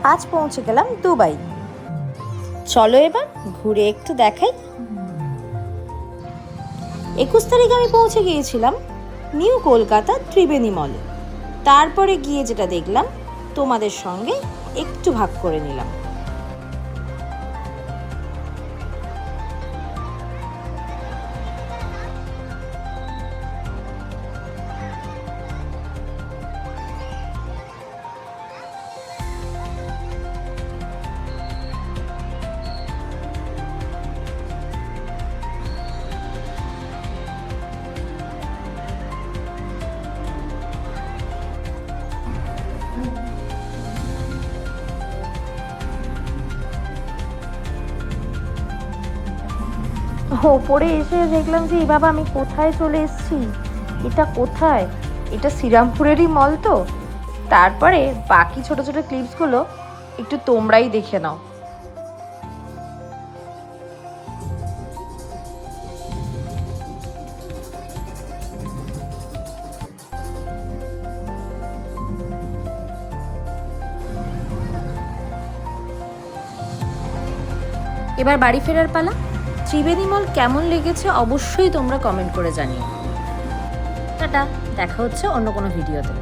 আজ পৌঁছে গেলাম দুবাই। চলো এবার ঘুরে একটু দেখাই। 21 তারিখে আমি পৌঁছে গিয়েছিলাম নিউ কলকাতা ত্রিবেণী মলে। তারপরে গিয়ে যেটা দেখলাম তোমাদের সঙ্গে একটু ভাগ করে নিলাম। ওপরে এসে দেখলাম যে বাবা আমি কোথায় চলে এসেছি, এটা কোথায়? এটা শ্রীরামপুরেরই মল তো। তারপরে বাকি ছোট ছোট ক্লিপসগুলো একটু তোমরাই দেখে নাও। এবার বাড়ি ফেরার পালা। ত্রিবেণী মল কেমন লেগেছে অবশ্যই তোমরা কমেন্ট করে জানিও। টাটা, দেখা হচ্ছে অন্য কোনো ভিডিওতে।